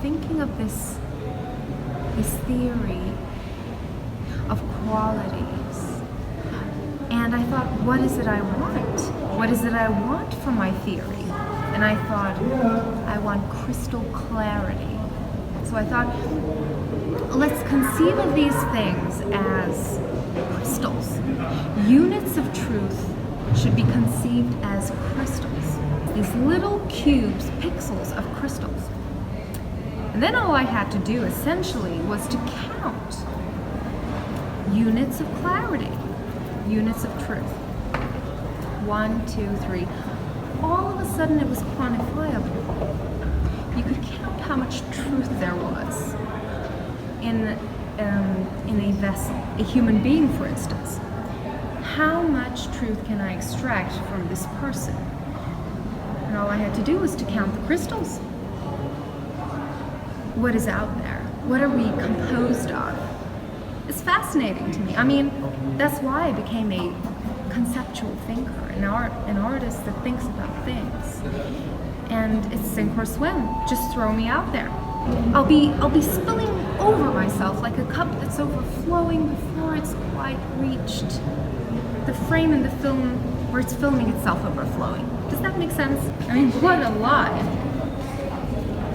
thinking of this theory of qualities, and I thought, what is it I want? What is it I want from my theory? And I thought, I want crystal clarity. So I thought, let's conceive of these things as crystals. Units of truth should be conceived as crystals. These little cubes, pixels of crystals. And then all I had to do essentially was to count units of clarity, units of truth. 1, 2, 3. All of a sudden it was quantifiable. You could count how much truth there was in a vessel, a human being, for instance. How much truth can I extract from this person? And all I had to do was to count the crystals. What is out there? What are we composed of? It's fascinating to me. I mean, that's why I became a conceptual thinker, an artist that thinks about things. And it's sink or swim. Just throw me out there. I'll be spilling over myself like a cup that's overflowing before it's quite reached the frame in the film where it's filming itself overflowing. Does that make sense? I mean, what a lie.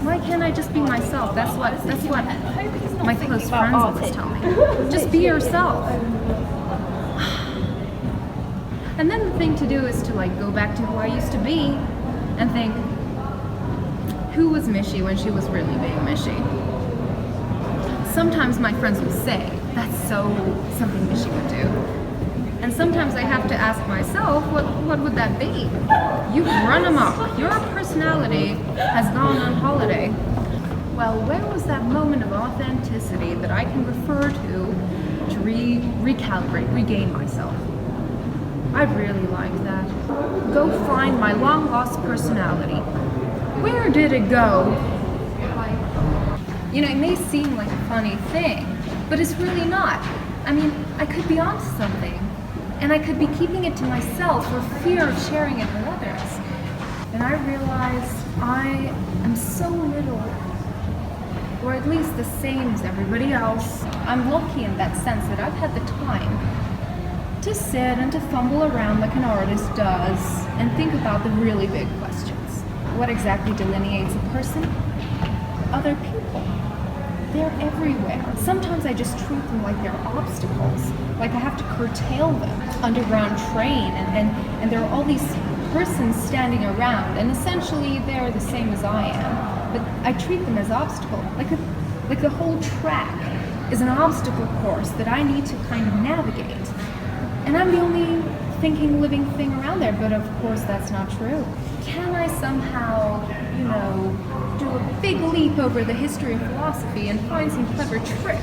Why can't I just be myself? That's what my close friends always tell me. Just be yourself. And then the thing to do is to go back to who I used to be and think, who was Mishy when she was really being Mishy? Sometimes my friends will say, that's something Mishy would do. And sometimes I have to ask myself, what would that be? You've run amok. Your personality has gone on holiday. Well, where was that moment of authenticity that I can refer to recalibrate, regain myself? I'd really like that. Go find my long-lost personality. Where did it go? It may seem like a funny thing, but it's really not. I mean, I could be onto something, and I could be keeping it to myself for fear of sharing it with others. And I realized I am so little, or at least the same as everybody else. I'm lucky in that sense that I've had the time to sit and to fumble around like an artist does and think about the really big questions. What exactly delineates a person? Other people. They're everywhere. Sometimes I just treat them like they're obstacles, like I have to curtail them. Underground train, and there are all these persons standing around, and essentially they're the same as I am, but I treat them as obstacles, like the whole track is an obstacle course that I need to kind of navigate. And I'm the only thinking, living thing around there, but of course that's not true. Can I somehow, do a big leap over the history of philosophy and find some clever trick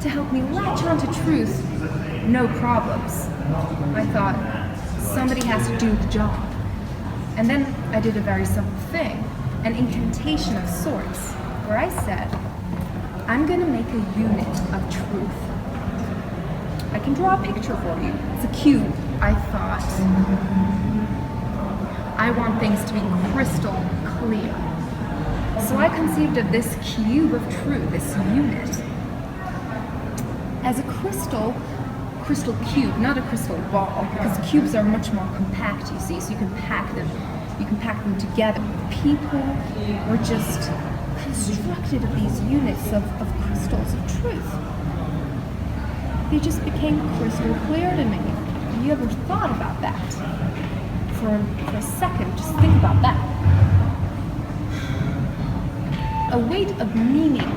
to help me latch onto truth? No problems. I thought, somebody has to do the job. And then I did a very simple thing, an incantation of sorts, where I said, I'm gonna make a unit of truth. I can draw a picture for you. It's a cube, I thought. I want things to be crystal clear. So I conceived of this cube of truth, this unit, as a crystal cube, not a crystal ball, because cubes are much more compact, you see, so you can pack them together. People were just constructed of these units of crystals of truth. They just became crystal clear to me. Have you ever thought about that? For a second, just think about that. A weight of meaning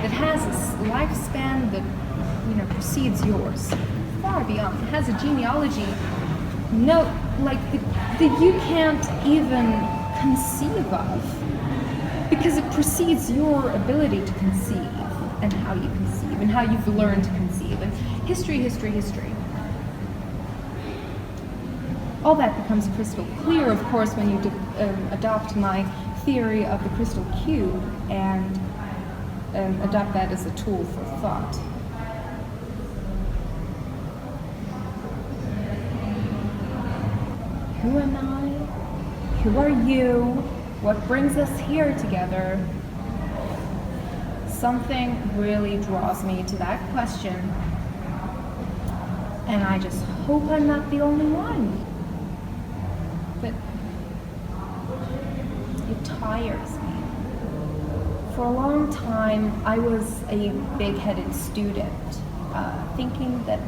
that has a lifespan that, precedes yours, far beyond. It has a genealogy, that you can't even conceive of, because it precedes your ability to conceive, and how you conceive, and how you've learned to conceive, and history. All that becomes crystal clear, of course, when you adopt my theory of the crystal cube and adopt that as a tool for thought. Who am I? Who are you? What brings us here together? something really draws me to that question, and I just hope I'm not the only one. But it tires me. For a long time, I was a big-headed student, thinking that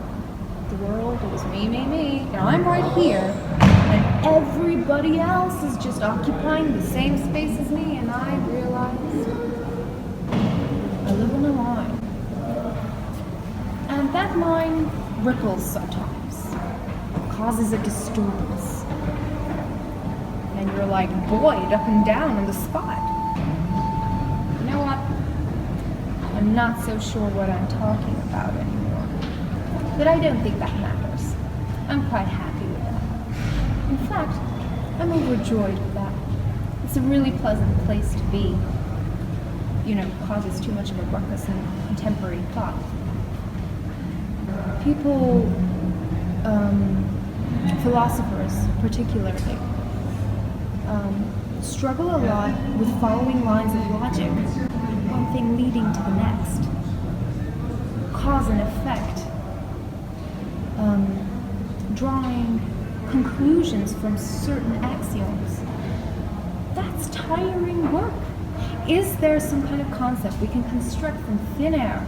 the world was me, and I'm right here, and everybody else is just occupying the same space as me, and I realized I live in a line. And that line ripples sometimes, causes a disturbance. And you're like buoyed up and down on the spot. You know what? I'm not so sure what I'm talking about anymore. But I don't think that matters. I'm quite happy with that. In fact, I'm overjoyed with that. It's a really pleasant place to be. You know, causes too much of a ruckus in contemporary thought. People, philosophers particularly, struggle a lot with following lines of logic, one thing leading to the next, cause and effect, drawing conclusions from certain axioms. That's tiring work. Is there some kind of concept we can construct from thin air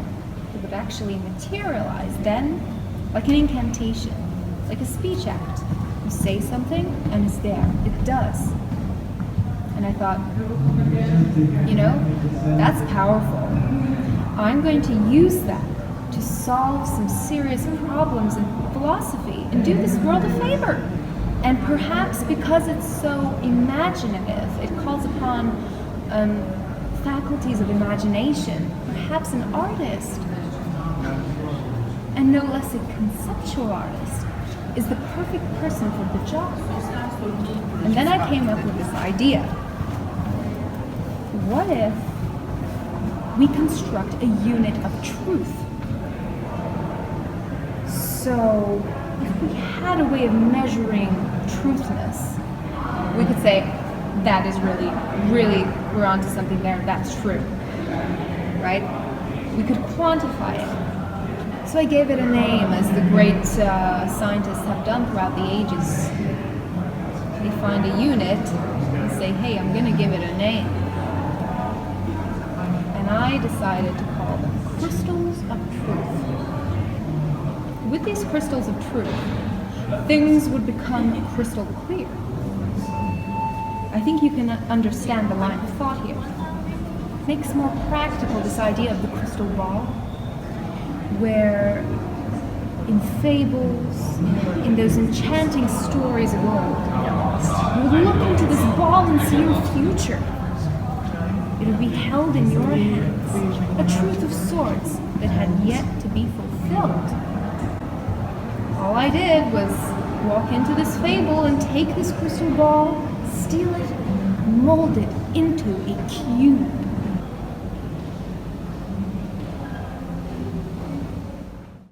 that would actually materialize then, like an incantation, like a speech act? You say something and it's there. It does. And I thought, you know, that's powerful. I'm going to use that to solve some serious problems in philosophy and do this world a favor. And perhaps because it's so imaginative, it calls upon faculties of imagination, perhaps an artist, and no less a conceptual artist, is the perfect person for the job. And then I came up with this idea. What if we construct a unit of truth? So, if we had a way of measuring truthness, we could say, that is really, we're onto something there, that's true, right? We could quantify it. So I gave it a name, as the great scientists have done throughout the ages. They find a unit and say, hey, I'm going to give it a name. And I decided to call them crystals of truth. With these crystals of truth, things would become crystal clear. I think you can understand the line of thought here. It makes more practical this idea of the crystal ball, where in fables, in those enchanting stories of old, you would look into this ball and see your future. It would be held in your hands, a truth of sorts that had yet to be fulfilled. All I did was walk into this fable and take this crystal ball, steal it, mold it into a cube.